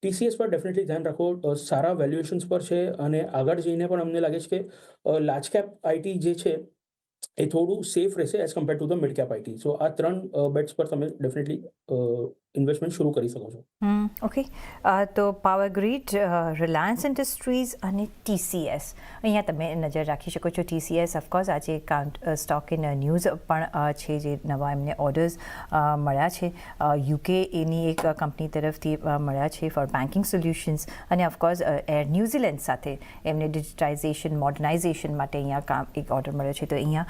TCS પર ડેફિનેટલી ધ્યાન રાખો, સારા વેલ્યુએશન્સ પર છે અને આગળ જઈને પણ અમને લાગે છે કે લાર્જ કેપ આઈટી જે છે એ થોડું સેફ રહેશે as compare to the mid cap IT. So આ 3 બેટ્સ પર તમે ડેફિનેટલી ઇન્વેસ્ટમેન્ટ શરૂ કરી શકો છો. ઓકે. તો પાવર ગ્રીડ, રિલાયન્સ ઇન્ડસ્ટ્રીઝ અને TCS, અહીંયા તમે નજર રાખી શકો છો. TCS ઓફકોર્સ આજે સ્ટોક ઇન ન્યૂઝ પણ છે, જે નવા એમને ઓર્ડર્સ મળ્યા છે UK એની એક કંપની તરફથી મળ્યા છે ફોર બેન્કિંગ સોલ્યુશન્સ. અને ઓફકોર્સ એર ન્યૂઝીલેન્ડ સાથે એમને ડિજિટાઇઝેશન, મોડર્નાઇઝેશન માટે અહીંયા એક ઓર્ડર મળ્યો છે. તો અહીંયા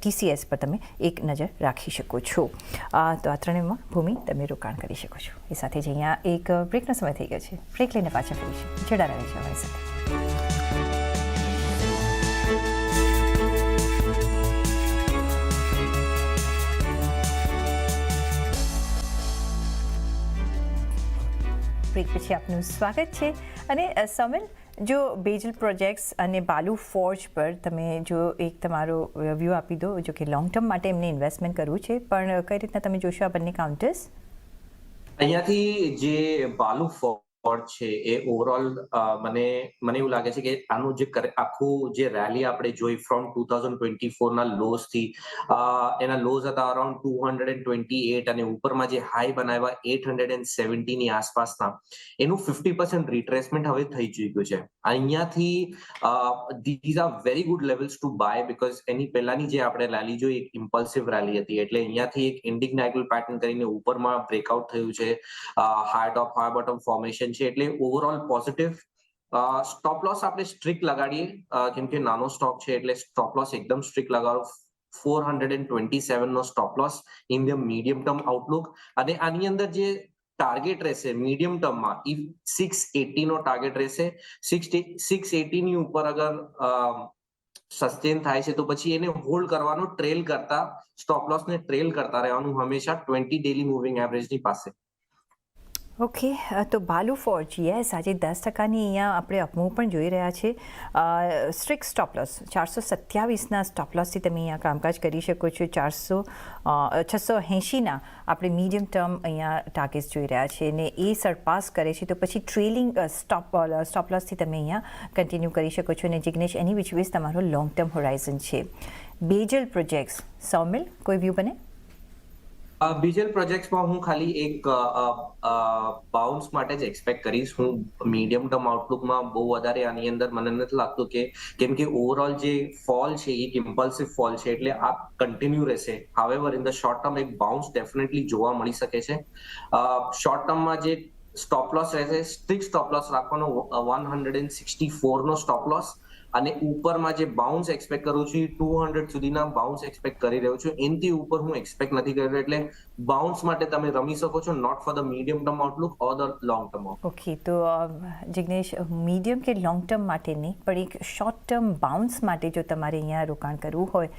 TCS પર તમે એક નજર રાખી શકો છો. તો આ ત્રણેયમાં ભૂમિ તમે રોકાણ કરી શકો છો. એ સાથે જ અહીંયા એક બ્રેકનો સમય થઈ ગયો છે. બ્રેક લઈને પાછા ફરીશું. જોડા રહે છે અમારી સાથે. બ્રેક પછી આપનું સ્વાગત છે. અને સમિલ, જો બેજલ પ્રોજેક્ટ્સ અને બાલુ ફોર્જ પર તમે જો એક તમારો વ્યૂ આપી દો, જો કે લોંગ ટર્મ માટે એમને ઇન્વેસ્ટમેન્ટ કરવું છે, પણ કઈ રીતના તમે જોશો આ બંને કાઉન્ટર્સ? અહીંયાથી જે બાલુ ફોર્જ છે એ ઓવરઓલ મને એવું લાગે છે કે આનું જે આખું જે રેલી આપણે જોઈ ફ્રોમ 2024 ના લોઝ થી, એના લોઝ હતા અરાઉન્ડ 228 અને ઉપરમાં જે હાઈ બનાવ્યા 870 ની આસપાસના, એનું 50% રિટ્રેસમેન્ટ હવે થઈ ચૂક્યું છે. અહીંયાથી these are very good levels to buy, because એની પહેલાની જે આપણે રેલી જોઈ એક ઇમ્પલ્સિવ રેલી હતી. એટલે અહીંયાથી એક ઇન્ડિગ્નાઇટલ પેટર્ન કરીને ઉપરમાં બ્રેકઆઉટ થયું છે, હાઈ ટોપ હાઈ બોટમ ફોર્મેશન છે. એટલે ઓવરઓલ પોઝિટિવ. સ્ટોપ લોસ આપણે સ્ટ્રિક્ટ લગાડીએ, કેમ કે નાનો સ્ટોક છે એટલે સ્ટોપ લોસ એકદમ સ્ટ્રિક્ટ લગાડો. 427 નો stop loss in the medium term outlook. અને આની અંદર જે ટાર્ગેટ રહેશે મીડિયમ ટર્મમાં 680 નો ટાર્ગેટ રહેશે. 680 ની ઉપર અગર સસ્ટેન થાય છે તો પછી એને હોલ્ડ કરવાનો, ટ્રેલ કરતા, સ્ટોપ લોસ ને ટ્રેલ કરતા રહેવાનું હંમેશા 20 ડેલી મૂવિંગ એવરેજની પાસે. ઓકે. તો બાલુ ફોર્જ, યસ, આજે 10%ની અહીંયા આપણે અપમૂવ પણ જોઈ રહ્યા છે. સ્ટ્રિક્ટ સ્ટોપ લોસ 427ના સ્ટોપ લોસથી તમે અહીંયા કામકાજ કરી શકો છો. 680ના આપણે મીડિયમ ટર્મ અહીંયા ટાર્ગેટ્સ જોઈ રહ્યા છે અને એ સરપાસ કરે છે તો પછી ટ્રેલિંગ સ્ટોપ લોસથી તમે અહીંયા કન્ટિન્યુ કરી શકો છો. અને જિગ્નેશ, એની વિચ વેઝ તમારો લોંગ ટર્મ હોરાઇઝન છે. બેજલ પ્રોજેક્ટ્સ, સૌમિલ, કોઈ વ્યૂ બને? બીજલ પ્રોજેક્ટ્સમાં હું ખાલી એક બાઉન્સ માટે જ એક્સપેક્ટ કરીશ. હું મીડિયમ ટર્મ આઉટલુકમાં બહુ વધારે આની અંદર મને નથી લાગતું કે, કેમ કે ઓવરઓલ જે ફોલ છે એક ઇમ્પલ્સિવ ફોલ છે, એટલે આ કન્ટિન્યુ રહેશે. However in the short term એક બાઉન્સ ડેફિનેટલી જોવા મળી શકે છે. શોર્ટ ટર્મમાં જે સ્ટોપ લોસ રહેશે, સ્ટ્રિક્ટ સ્ટોપ લોસ રાખવાનો 164 નો સ્ટોપ લોસ. અને ઉપરમાં જે બાઉન્સ એક્સપેક્ટ કરું છું 200 સુધીના બાઉન્સ એક્સપેક્ટ કરી રહ્યો છું, એનાથી ઉપર હું એક્સપેક્ટ નથી કરી રહ્યો. એટલે બાઉન્સ માટે તમે રમી શકો છો, not for the medium term outlook or the long term outlook. Okay, તો જિગ્નેશ, મીડિયમ કે લોંગ ટર્મ માટે નહીં, પણ એક શોર્ટ ટર્મ બાઉન્સ માટે જો તમારે અહીંયા રોકાણ કરવું હોય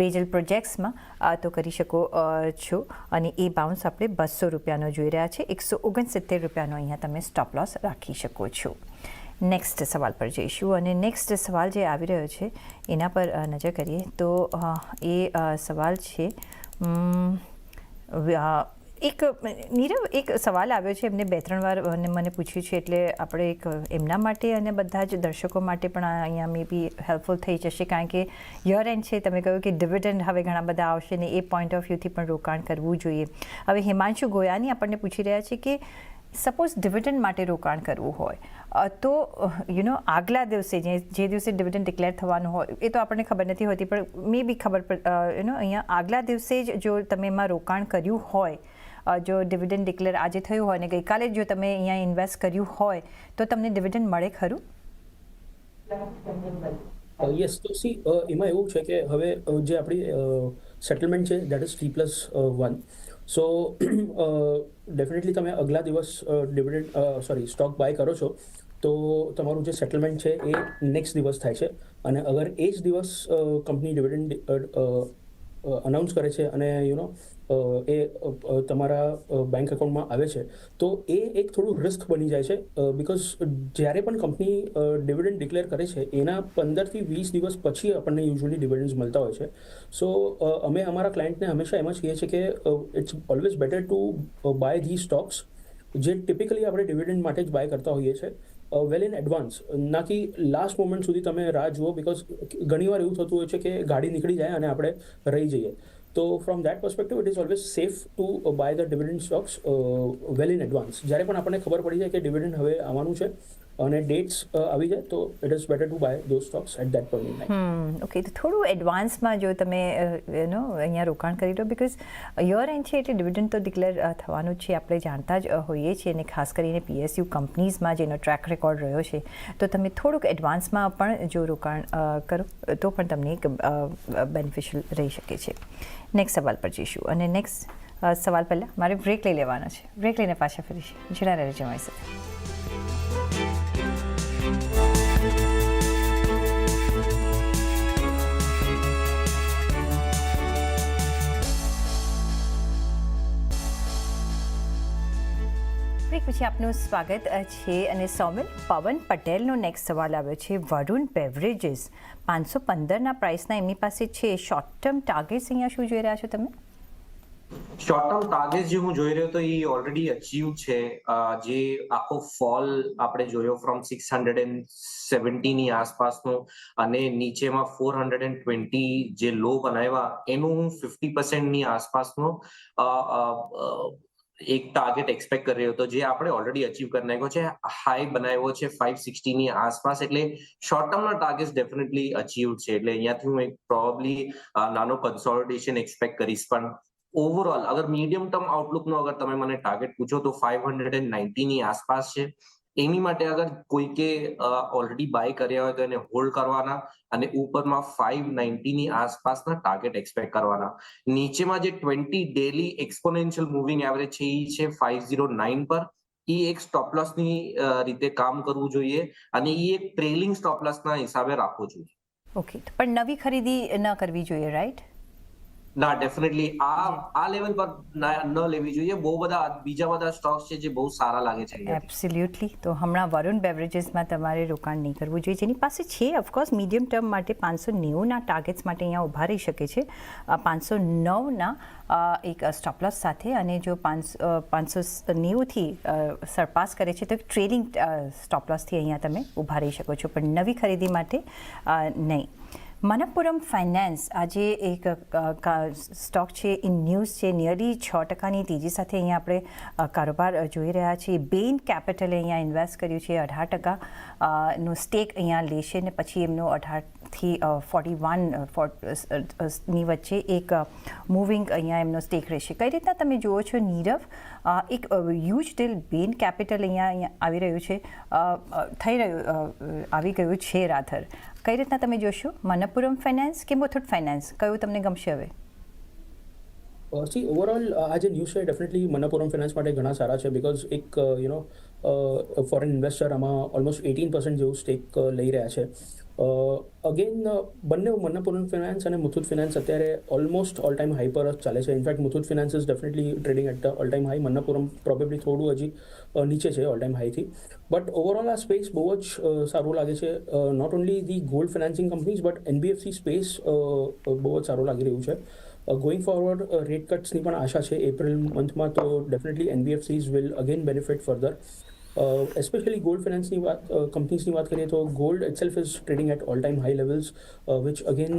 વેજલ પ્રોજેક્ટ્સમાં તો કરી શકો છો. અને એ બાઉન્સ આપણે 200 રૂપિયાનો જોઈ રહ્યા છે. 169 રૂપિયાનો અહીંયા તમે સ્ટોપ લોસ રાખી શકો છો. નેક્સ્ટ સવાલ પર જઈશું અને નેક્સ્ટ સવાલ જે આવી રહ્યો છે એના પર નજર કરીએ તો એ સવાલ છે એક સવાલ આવ્યો છે, એમને 2-3 વાર મને પૂછ્યું છે, એટલે આપણે એક એમના માટે અને બધા જ દર્શકો માટે પણ અહીંયા મે બી હેલ્પફુલ થઈ જશે, કારણ કે યર એન્ડ છે. તમે કહ્યું કે ડિવિડન્ડ હવે ઘણા બધા આવશે ને એ પોઈન્ટ ઓફ વ્યૂથી પણ રોકાણ કરવું જોઈએ. હવે હિમાંશુ ગોયાની આપણને પૂછી રહ્યા છે કે સપોઝ ડિવિડન્ડ માટે રોકાણ કરવું હોય તો આગલા દિવસે જે દિવસે ડિવિડન્ડ ડિક્લેર થવાનું હોય એ તો આપણને ખબર નથી હોતી, પણ મે બી ખબર અહીંયા આગલા દિવસે જ જો તમે એમાં રોકાણ કર્યું હોય, જો ડિવિડન્ડ ડિક્લેર આજે થયું હોય ને ગઈકાલે જો તમે અહીંયા ઇન્વેસ્ટ કર્યું હોય તો તમને ડિવિડન્ડ મળે ખરું? યસ, તો સી એમાં એવું છે કે હવે જે આપણી સેટલમેન્ટ છે that is T+1. So definitely તમે અગલા દિવસ સ્ટોક બાય કરો છો તો તમારું જે સેટલમેન્ટ છે એ નેક્સ્ટ દિવસ થાય છે. અને અગર એ જ દિવસ કંપની ડિવિડન્ડ અનાઉન્સ કરે છે અને એ તમારા બેંક એકાઉન્ટમાં આવે છે તો એ એક થોડું રિસ્ક બની જાય છે, બિકોઝ જ્યારે પણ કંપની ડિવિડન્ડ ડિક્લેર કરે છે એના 15 થી 20 દિવસ પછી આપણને યુઝ્યુઅલી ડિવિડન્ડ્સ મળતા હોય છે. સો અમે અમારા ક્લાયન્ટને હંમેશા એમ જ કહીએ છીએ કે it's always better to buy the stocks જે ટિપિકલી આપણે ડિવિડન્ડ માટે જ બાય કરતા હોઈએ છીએ વેલ ઇન એડવાન્સ, ના કે લાસ્ટ મોમેન્ટ સુધી તમે રાહ જુઓ, બિકોઝ ઘણીવાર એવું થતું હોય છે કે ગાડી નીકળી જાય અને આપણે રહી જઈએ. તો from that perspective it is always safe to buy the dividend stocks well in advance. જ્યારે પણ આપણને ખબર પડી જાય કે ડિવિડન્ડ હવે આવવાનું છે અને ડેટ્સ આવી જાય તો it is better to buy those stocks at that point in time. Okay, તો થોડું એડવાન્સમાં જો તમે અહીંયા રોકાણ કરી દો, બિકોઝ યર એન્ડ છે એટલે ડિવિડન્ડ તો ડિક્લેર થવાનું જ છે, આપણે જાણતા જ હોઈએ છીએ. અને ખાસ કરીને PSU કંપનીઝમાં જેનો ટ્રેક રેકોર્ડ રહ્યો છે તો તમે થોડુંક એડવાન્સમાં પણ જો રોકાણ કરો તો પણ તમને એક બેનિફિશિયલ રહી શકે છે. નેક્સ્ટ સવાલ પર જઈશું અને નેક્સ્ટ સવાલ પહેલાં મારે બ્રેક લઈ લેવાનો છે. બ્રેક લઈને પાછા ફરીશું. જોડા રહેજો મારી સાથે. બ્રેક પછી આપનું સ્વાગત છે અને સૌમિલ, પવન પટેલનો નેક્સ્ટ સવાલ આવ્યો છે. વરુણ બેવરેજીસ 515ના પ્રાઇસના એમની પાસે છે. શોર્ટ ટર્મ ટાર્ગેટ્સ અહીંયા શું જોઈ રહ્યા છો તમે? શોર્ટ ટર્મ ટાર્ગેટ જે હું જોઈ રહ્યો તો એ ઓલરેડી અચીવ છે. જે આખો ફોલ આપણે જોયો ફ્રોમ 670 ની આસપાસનો અને નીચેમાં 420 જે લો બનાવ્યા એનું હું 50% ની આસપાસનો એક ટાર્ગેટ એક્સપેક્ટ કરી રહ્યો હતો, જે આપણે ઓલરેડી અચીવ કરી નાખ્યો છે. હાઈ બનાવ્યો છે 560 ની આસપાસ, એટલે શોર્ટ ટર્મના ટાર્ગેટ ડેફિનેટલી અચીવ છે. એટલે અહીંયાથી હું એક પ્રોબેબલી નાનો કન્સોલિડેશન એક્સપેક્ટ કરીશ. પણ ઓવરઓલ અગર મીડિયમ ટર્મ આઉટલુકનો અગર તમે મને ટાર્ગેટ પૂછો તો 590 ની આસપાસ છે. એની માટે અગર કોઈકે ઓલરેડી બાય કર્યા હોય તો એને હોલ્ડ કરવાના અને ઉપરમાં 590 ની આસપાસના ટાર્ગેટ એક્સપેક્ટ કરવાના. નીચેમાં જે 20 ડેલી એક્સપોનેન્શિયલ મૂવિંગ એવરેજ છે એ છે 509 પર. એ એક સ્ટોપ લોસ ની રીતે કામ કરવું જોઈએ અને એ એક ટ્રેલિંગ સ્ટોપ લોસ ના હિસાબે રાખવું જોઈએ. ઓકે, પણ નવી ખરીદી ન કરવી જોઈએ, રાઈટ? ના, ડેફિનેટલી આ લેવલ પર ન લેવી જોઈએ. બહુ બધા બીજા બધા સ્ટોક્સ છે જે બહુ સારા લાગે છે. એબ્સોલ્યુટલી. તો હમણાં વરુણ બેવરેજીસમાં તમારે રોકાણ નહીં કરવું જોઈએ. જેની પાસે છે ઓફકોર્સ મીડિયમ ટર્મ માટે 590ના ટાર્ગેટ્સ માટે અહીંયા ઊભા રહી શકે છે. 509ના એક સ્ટોપ લોસ સાથે, અને જો 590થી સરપાસ કરે છે તો એક ટ્રેલિંગ સ્ટોપ લોસથી અહીંયા તમે ઊભા રહી શકો છો, પણ નવી ખરીદી માટે નહીં. મનપ્પુરમ ફાઇનાન્સ આજે એક સ્ટોક છે, ઇન ન્યૂઝ છે. નિયરલી 6% તેજી સાથે અહીંયા આપણે કારોબાર જોઈ રહ્યા છીએ. બેઇન કેપિટલે અહીંયા ઇન્વેસ્ટ કર્યું છે. 18% નો સ્ટેક અહીંયા લેશે ને પછી એમનો થી 41 ની વચ્ચે એક મૂવિંગ અહીંયા એમનો સ્ટેક રહેશે. કઈ રીતના તમે જુઓ છો નીરવ, એક હ્યુજ ડીલ બેન કેપિટલ અહીંયા આવી રહ્યું છે, આવી ગયું છે રાધર. કઈ રીતના તમે જોશો? મનપ્પુરમ ફાઇનાન્સ કે મુથુટ ફાઇનાન્સ, કયું તમને ગમશે હવે? સી ઓવરઓલ આ જે ન્યૂઝ છે ડેફિનેટલી મનપ્પુરમ ફાઇનાન્સ માટે ઘણા સારા છે, બિકોઝ એક ફોરેન ઇન્વેસ્ટર આમાં ઓલમોસ્ટ 18% જેવું સ્ટેક લઈ રહ્યા છે. અગેન બંને મનપ્પુરમ ફાઇનાન્સ અને મુથુટ ફાઇનાન્સ અત્યારે ઓલમોસ્ટ ઓલ ટાઈમ હાઈ પર જ ચાલે છે. In fact Muthoot finance is definitely trading at the all time high. Manappuram probably થોડું હજી નીચે છે ઓલ ટાઈમ હાઈથી. બટ ઓવરઓલ આ સ્પેસ બહુ જ સારું લાગે છે. Not only the gold financing companies but NBFC space બહુ જ સારું લાગી રહ્યું છે. ગોઈંગ ફોરવર્ડ રેટ કટ્સની પણ આશા છે એપ્રિલ મંથમાં, તો definitely NBFCs will again benefit further. Especially gold finance કંપનીઝની વાત કરીએ તો gold itself is trading at all time high levels, which again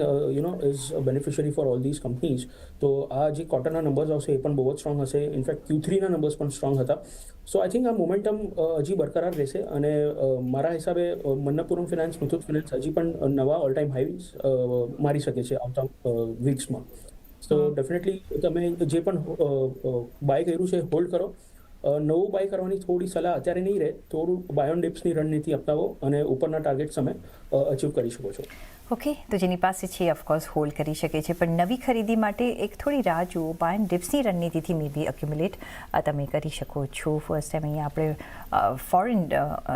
is a beneficiary for all these companies. તો આ જે ક્વાર્ટરના numbers આવશે એ પણ બહુ જ સ્ટ્રોંગ હશે. ઇનફેક્ટ Q3ના નંબર્સ પણ સ્ટ્રોંગ હતા. સો આઈ થિંક આ મોમેન્ટમ હજી બરકરાર રહેશે અને મારા હિસાબે મનપ્પુરમ ફાઇનાન્સ, મુથુટ ફાઇનાન્સ હજી પણ નવા ઓલ ટાઈમ હાઈસ મારી શકે છે આવતા વીક્સમાં. સો ડેફિનેટલી તમે જે પણ બાય કર્યું છે હોલ્ડ કરો. નવું બાય કરવાની થોડી સલાહ અત્યારે નહીં રહે. થોડું બાય ઓન ડિપ્સની રણનીતિ અપનાવો અને ઉપરના ટાર્ગેટ તમે અચીવ કરી શકો છો. ઓકે, તો જેની પાસે છે ઓફકોર્સ હોલ્ડ કરી શકે છે, પણ નવી ખરીદી માટે એક થોડી રાહ જુઓ. બાય એન્ડ ડિપ્સની રણનીતિથી મે બી એક્યુમ્યુલેટ તમે કરી શકો છો. ફર્સ્ટ ટાઈમ અહીંયા આપણે ફોરેન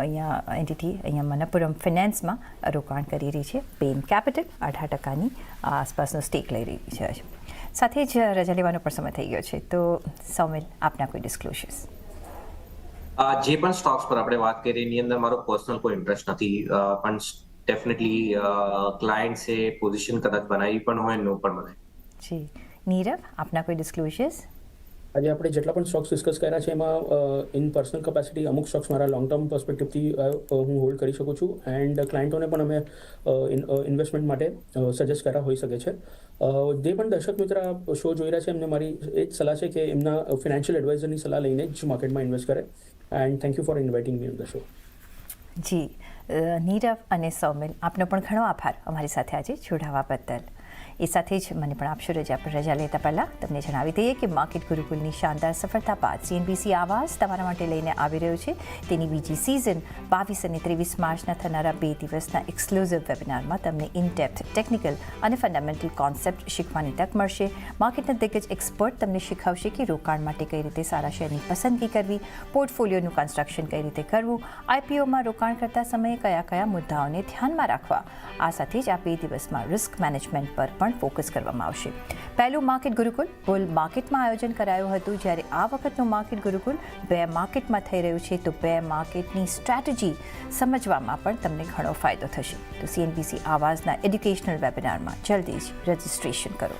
અહીંયા એન્ટિટી અહીંયા મનપ્પુરમ ફાઇનાન્સમાં રોકાણ કરી રહી છે. બેન કેપિટલ 18% આસપાસનો સ્ટેક લઈ રહી છે. સાથે જ રજા લેવાનો પણ સમય થઈ ગયો છે. તો સૌમિલ, આપના કોઈ ડિસ્ક્લોઝર્સ? જે પણ સ્ટોક્સ પર આપણે વાત કરી એની અંદર મારો પર્સનલ કોઈ ઇન્ટરેસ્ટ નથી, પણ ડેફિનેટલી ક્લાયન્ટ્સે પોઝિશન કદાચ બનાવી પણ હોય, નો પણ બનાવી. જી નીરવ, આપના કોઈ ડિસ્ક્લોઝર્સ? આજે આપણે જેટલા પણ સ્ટોક્સ ડિસ્કસ કર્યા છે એમાં ઇન પર્સનલ કેપેસિટી અમુક સ્ટોક્સ મારા લોંગ ટર્મ પર્સપેક્ટિવથી હું હોલ્ડ કરી શકું છું એન્ડ ક્લાયન્ટોને પણ અમે ઇન્વેસ્ટમેન્ટ માટે સજેસ્ટ કર્યા હોઈ શકે છે. જે પણ દર્શક મિત્ર શો જોઈ રહ્યા છે એમને મારી એ જ સલાહ છે કે એમના ફિનાન્શિયલ એડવાઇઝરની સલાહ લઈને જ માર્કેટમાં ઇન્વેસ્ટ કરે. And thank you for inviting me on the show. જી નીરવ અને સૌમિલ, આપનો પણ ઘણો આભાર અમારી સાથે આજે જોડાવા બદલ. એ સાથે જ મને પણ આપશો રજા. પર રજા લેતા પહેલાં તમને જણાવી દઈએ કે માર્કેટ ગુરુકુલની શાનદાર સફળતા બાદ CNBC આવાસ તમારા માટે લઈને આવી રહ્યું છે તેની બીજી સિઝન. 22 અને 23 માર્ચના થનારા 2 દિવસના એક્સક્લુઝિવ વેબિનારમાં તમને ઇન ડેપ્થ ટેકનિકલ અને ફંડામેન્ટલ કોન્સેપ્ટ શીખવાની તક મળશે. માર્કેટના દિગ્ગજ એક્સપર્ટ તમને શીખવશે કે રોકાણ માટે કઈ રીતે સારા શેરની પસંદગી કરવી, પોર્ટફોલિયોનું કન્સ્ટ્રક્શન કઈ રીતે કરવું, IPOમાં રોકાણ કરતા સમયે કયા કયા મુદ્દાઓને ધ્યાનમાં રાખવા. આ સાથે જ આ 2 દિવસમાં રિસ્ક મેનેજમેન્ટ પર પણ ફોકસ કરવામાં આવશે. પહેલું માર્કેટ ગુરુકુલ બુલ માર્કેટમાં આયોજન કરાયું હતું, જ્યારે આ વખતનું માર્કેટ ગુરુકુલ બે માર્કેટમાં થઈ રહ્યું છે. તો બે માર્કેટની સ્ટ્રેટેજી સમજવામાં પણ તમને ઘણો ફાયદો થશે. તો CNBC આવાસના એડ્યુકેશનલ વેબિનારમાં જલ્દી જ રજિસ્ટ્રેશન કરો.